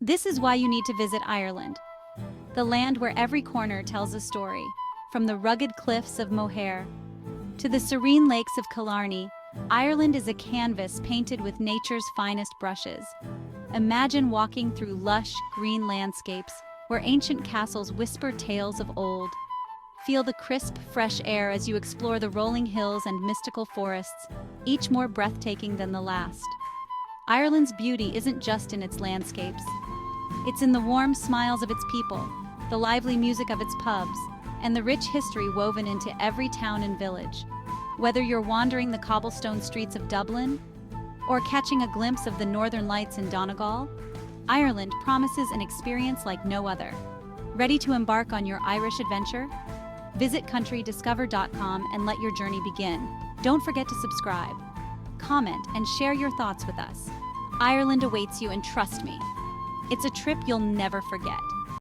This is why you need to visit Ireland, the land where every corner tells a story, from the rugged cliffs of Moher to the serene lakes of Killarney. Ireland is a canvas painted with nature's finest brushes. Imagine walking through lush, green landscapes where ancient castles whisper tales of old. Feel the crisp, fresh air as you explore the rolling hills and mystical forests, each more breathtaking than the last. Ireland's beauty isn't just in its landscapes. It's in the warm smiles of its people, the lively music of its pubs, and the rich history woven into every town and village. Whether you're wandering the cobblestone streets of Dublin or catching a glimpse of the Northern Lights in Donegal, Ireland promises an experience like no other. Ready to embark on your Irish adventure? Visit countrydiscover.com and let your journey begin. Don't forget to subscribe, comment, and share your thoughts with us. Ireland awaits you, and trust me, it's a trip you'll never forget.